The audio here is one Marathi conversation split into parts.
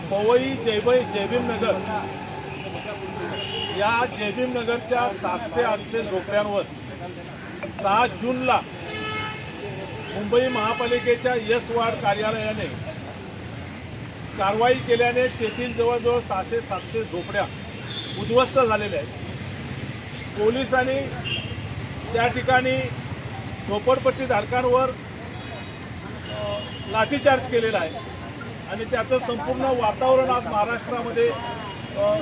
पवई जयभीम नगर या जयभीम नगरच्या 700-800 झोपड्यांवर 6 जूनला मुंबई महापालिकेच्या यस वार्ड कार्यालयाने कारवाई केल्याने तेथील जवळजवळ 600-700 झोपड्या उद्ध्वस्त झालेल्या आहेत। पोलिसांनी त्या ठिकाणी झोपडपट्टीधारकांवर लाठीचार्ज केलेला आहे आणि त्याचं संपूर्ण वातावरण आज महाराष्ट्रामध्ये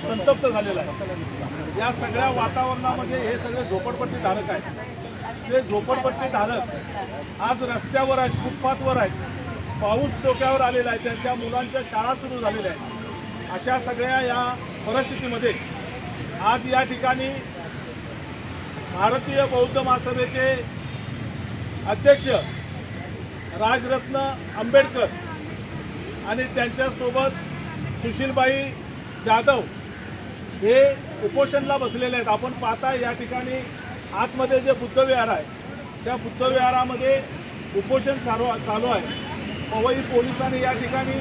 संतप्त झालेलं आहे। या सगळ्या वातावरणामध्ये हे सगळे झोपडपट्टीधारक आहेत। ते झोपडपट्टीधारक आज रस्त्यावर आहेत, फुटपाथवर आहेत, पाऊस डोक्यावर आलेला आहे, त्यांच्या मुलांच्या शाळा सुरू झालेल्या आहेत। अशा सगळ्या या परिस्थितीमध्ये आज या ठिकाणी भारतीय बौद्ध महासभेचे अध्यक्ष राजरत्न आंबेडकर आणि त्यांच्यासोबत सुशीलबाई जाधव हे उपोषणला बसलेले आहेत। आपण पाहता या ठिकाणी आतमध्ये जे बुद्धविहार आहे त्या बुद्धविहारामध्ये उपोषण चालू आहे। पवई पोलिसांनी या ठिकाणी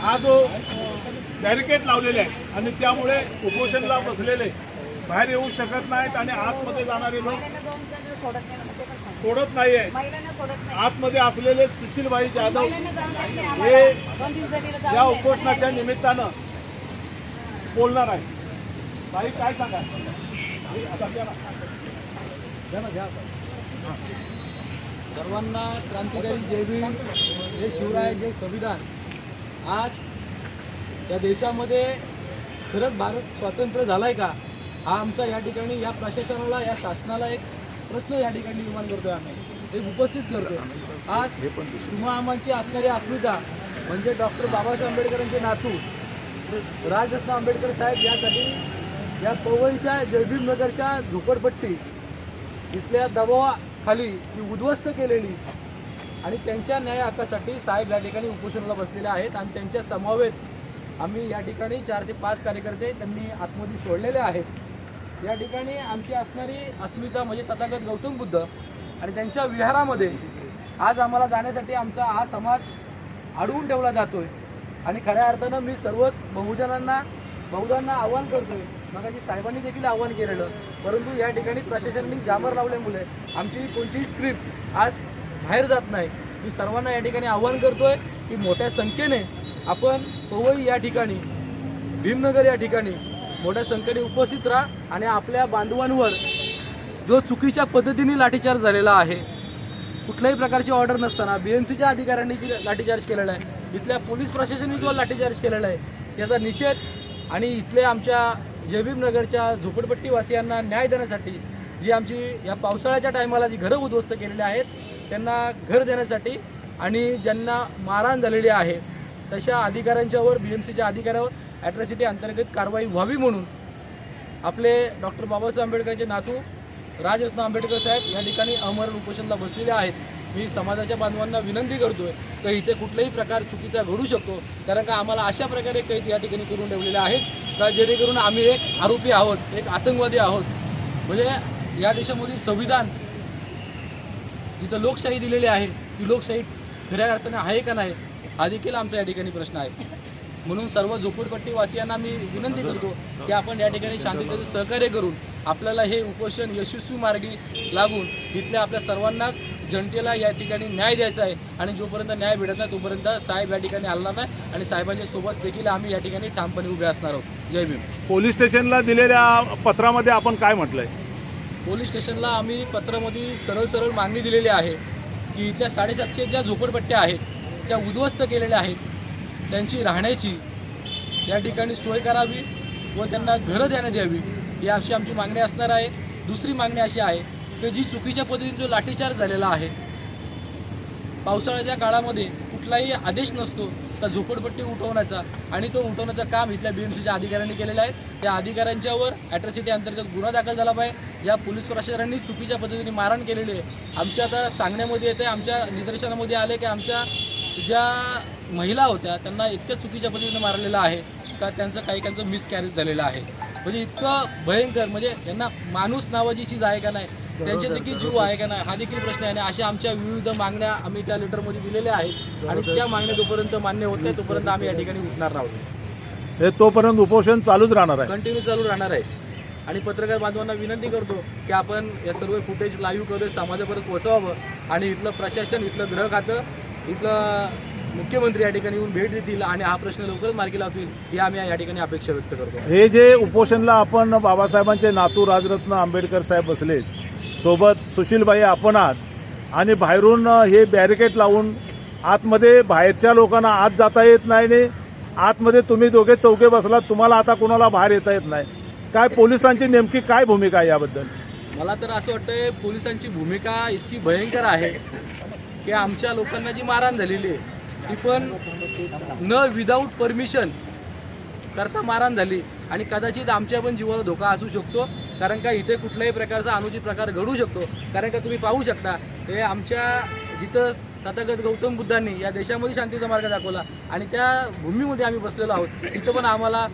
हा जो बॅरिकेड लावलेले आहे आणि त्यामुळे उपोषणला बसलेले बाहेर येऊ शकत नाहीत आणि आतमध्ये जाणारे लोक सोडत नाही आहे। आतमध्ये असलेले सुशीलबाई जाधव हे या उपोषणाच्या निमित्तानं बोलणार आहे। बाई काय सांगा? सर्वांना क्रांतिकारी जय भीम, जय शिवराय, जय संविधान। आज या देशामध्ये खरंच भारत स्वतंत्र झालाय का, हा आमचा या ठिकाणी या प्रशासनाला, या शासनाला एक प्रश्न या ठिकाणी निर्माण करतोय, आम्ही एक उपस्थित करतोय। आज तुम्हा आम्हाची असणारी अस्मिता म्हणजे डॉक्टर बाबासाहेब आंबेडकरांचे नातू राजरत्न आंबेडकर साहेब यासाठी या पवईच्या जयभीम नगरच्या झोपडपट्टी इथल्या दबावाखाली ती उद्ध्वस्त केलेली आणि त्यांच्या न्याय हक्कासाठी साहेब या ठिकाणी उपोषणाला बसलेले आहेत आणि त्यांच्या समवेत आम्ही या ठिकाणी 4 ते 5 कार्यकर्ते त्यांनी आतमध्ये सोडलेले आहेत। या ठिकाणी आमची असणारी अस्मिता म्हणजे तथागत गौतम बुद्ध आणि त्यांच्या विहारामध्ये आज आम्हाला जाण्यासाठी आमचा हा समाज अडवून ठेवला जातोय आणि खऱ्या अर्थानं मी सर्वच बहुधांना आव्हान करतोय। मगाशी साहेबांनी देखील आव्हान केलेलं, परंतु या ठिकाणी प्रशासनाने जामर लावल्यामुळे आमची कोणतीही स्क्रिप्ट आज बाहेर जात नाही। मी सर्वांना या ठिकाणी आव्हान करतोय की मोठ्या संख्येने आपण पवई या ठिकाणी, भीमनगर या ठिकाणी मोठ्या संख्येने उपस्थित राहा आणि आपल्या बांधवांवर जो चुकीच्या पद्धतीने लाठीचार्ज झालेला आहे, कुठल्याही प्रकारची ऑर्डर नसताना BMCच्या अधिकाऱ्यांनी लाठीचार्ज केलेला आहे, इथल्या पोलीस प्रशासनाने जो लाठीचार्ज केलेला आहे त्याचा निषेध आणि इथले आमच्या जयभीम नगरच्या झोपडपट्टीवासियांना न्याय देण्यासाठी जी आमची या पावसाळ्याच्या टायमाला जी घरं उद्ध्वस्त केलेली आहेत त्यांना घर देण्यासाठी आणि ज्यांना मारहाण झालेली आहे तशा अधिकाऱ्यांच्यावर, BMCच्या अधिकाऱ्यावर ॲट्रॉसिटी अंतर्गत कारवाई व्हावी म्हणून आपले डॉक्टर बाबासाहेब आंबेडकरचे नातू राजरत्न आंबेडकर साहेब या ठिकाणी अमरण उपोषणाला बसलेले आहेत। मी समाजाच्या बांधवांना विनंती करतोय की इथे कुठलाही प्रकार चुकीचा घडू शकतो, कारण का आम्हाला अशा प्रकारे कैद या ठिकाणी करून ठेवलेले आहेत का जेणेकरून आम्ही एक आरोपी आहोत, एक आतंकवादी आहोत। म्हणजे या देशामध्ये संविधान जिथं लोकशाही दिलेली आहे ती लोकशाही खऱ्या अर्थाने आहे का नाही हा देखील आमचा या ठिकाणी प्रश्न आहे। म्हणून सर्व झोपडपट्टीवासियांना मी विनंती करतो की आपण या ठिकाणी शांततेचं सहकार्य करून आपल्याला हे उपोषण यशस्वी मार्गी लागून इथल्या आपल्या सर्वांनाच जनतेला या ठिकाणी न्याय द्यायचा आहे आणि जोपर्यंत न्याय भेटत नाही तोपर्यंत साहेब या ठिकाणी हलणार नाही आणि साहेबांच्या सोबत देखील आम्ही या ठिकाणी ठामपणे उभे असणार आहोत। जय भीम। पोलीस स्टेशनला दिलेल्या पत्रामध्ये आपण काय म्हटलंय? पोलीस स्टेशनला आम्ही पत्रामध्ये सरळ मागणी दिलेली आहे की इथल्या 750 ज्या झोपडपट्ट्या आहेत त्या उद्ध्वस्त केलेल्या आहेत, त्यांची राहण्याची या ठिकाणी सोय करावी व त्यांना घरं देण्यात यावी ही अशी आमची मागणी असणार आहे। दुसरी मागणी अशी आहे की जी चुकीच्या पद्धतीने जो लाठीचार्ज झालेला आहे, पावसाळ्याच्या काळामध्ये कुठलाही आदेश नसतो तर झोपडपट्टी उठवण्याचा आणि तो उठवण्याचं काम इथल्या BMCच्या अधिकाऱ्यांनी केलेलं आहे। त्या अधिकाऱ्यांच्यावर ॲट्रॉसिटी अंतर्गत गुन्हा दाखल झाला पाहिजे। या पोलीस प्रशासनाने चुकीच्या पद्धतीने मारहाण केलेली आहे। आमच्या आता सांगण्यामध्ये येते, आमच्या निदर्शनामध्ये आले की आमच्या ज्या महिला होत्या त्यांना इतक्या चुकीच्या पद्धतीने मारलेलं आहे का त्यांचं मिसकॅरेज झालेलं आहे। म्हणजे इतकं भयंकर, म्हणजे यांना माणूस नावाची चीज आहे का नाही त्यांचे देखील जीव आहे का नाही हा देखील प्रश्न आहे. आणि अशा आमच्या विविध मागण्या आम्ही त्या लेटरमध्ये दिलेल्या आहेत आणि त्या मागण्या जोपर्यंत मान्य होत नाही तोपर्यंत आम्ही या ठिकाणी उठणार आहोत. हे तोपर्यंत उपोषण चालूच राहणार आहे. कंटिन्यू चालू राहणार आहे. आणि पत्रकार बांधवांना विनंती करतो की आपण या सर्व फुटेज लाईव्ह करून समाजापर्यंत पोहोचवावं आणि इथलं प्रशासन, इथलं गृह खातं, इथलं मुख्यमंत्री या ठिकाणी येऊन भेट देतील आणि हा प्रश्न लवकरच मार्गी लावतील ही आम्ही या ठिकाणी अपेक्षा व्यक्त करतो. हे जे उपोषणला आपण बाबासाहेबांचे नातू राजरत्न आंबेडकर साहेब बसलेत, सोबत सुशीलभाई आपण आहात आणि बाहेरून हे बॅरिकेड लावून आतमध्ये बाहेरच्या लोकांना आत जाता येत नाही, आतमध्ये तुम्ही दोघे चौघे बसलात, तुम्हाला आता कोणाला बाहेर येता येत नाही. काय पोलिसांची नेमकी काय भूमिका आहे याबद्दल? मला तर असं वाटतंय पोलिसांची भूमिका इतकी भयंकर आहे की आमच्या लोकांना जी मारहाण झालेली आहे ती पण न विदाऊट परमिशन करता मारहाण झाली आणि कदाचित आमच्या पण जीवाला धोका असू शकतो. कारण का इथे कुठल्याही प्रकारचा अनुचित प्रकार घडू शकतो. कारण का तुम्ही पाहू शकता हे आमच्या जिथं तथागत गौतम बुद्धांनी या देशामध्ये शांतीचा मार्ग दाखवला आणि त्या भूमीमध्ये आम्ही बसलेलो आहोत, तिथं पण आम्हाला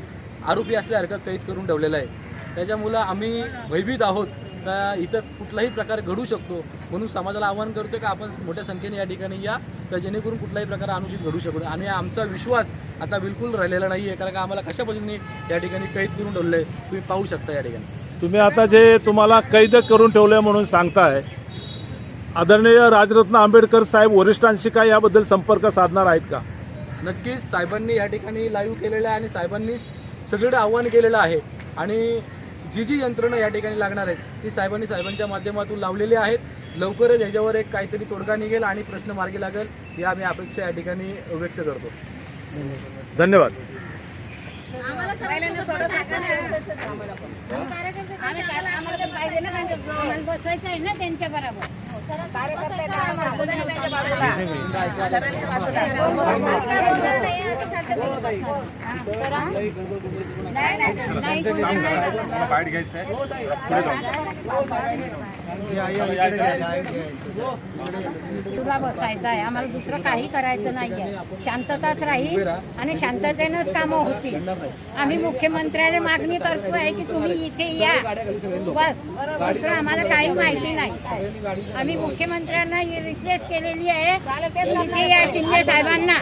आरोपी असल्यासारखं कैद करून ठेवलेलं आहे. त्याच्यामुळं आम्ही भयभीत आहोत का इथं कुठलाही प्रकार घडू शकतो. म्हणून समाजाला आवाहन करतो की आपण मोठ्या संख्येने या ठिकाणी या तर जेणेकरून कुठलाही प्रकार अनुचित घडू शकतो. आणि आमचा विश्वास आता बिलकुल राहिलेला नाही आहे कारण का आम्हाला कशा पद्धतीने या ठिकाणी कैद करून ठेवलं आहे तुम्ही पाहू शकता. या ठिकाणी तुम्ही आता जे तुम्हाला कैद करून ठेवलंय म्हणून सांगताय, आदरणीय राजरत्न आंबेडकर साहेब वरिष्ठांशी काय याबद्दल संपर्क साधणार आहेत का? नक्कीच साहेबांनी या ठिकाणी लाईव्ह केलेलं आहे आणि साहेबांनी सगळीकडे आव्हान केलेलं आहे आणि जी जी यंत्रणा या ठिकाणी लागणार आहेत ती साहेबांच्या माध्यमातून लावलेली आहेत. लवकरच याच्यावर एक काहीतरी तोडगा निघेल आणि प्रश्न मार्गी लागेल ही आम्ही अपेक्षा या ठिकाणी व्यक्त करतो. धन्यवाद. बसायचं आहे ना त्यांच्या बरोबर. तुला बसायचं आहे, आम्हाला दुसरं काही करायचं नाहीये. शांतताच राहील आणि शांततेनंच कामं होतील. आम्ही मुख्यमंत्र्याला मागणी करतोय की तुम्ही इथे या, बस. दुसरं आम्हाला काही माहिती नाही. आम्ही मुख्यमंत्र्यांना रिक्वेस्ट केलेली आहे इथे या शिंदे साहेबांना.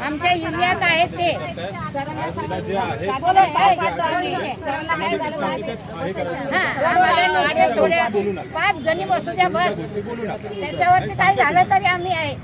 आमच्या एरियात आहेत ते. थोड्या 5 जणी बसू द्या बस. त्याच्यावरती काही झालं तरी आम्ही आहे.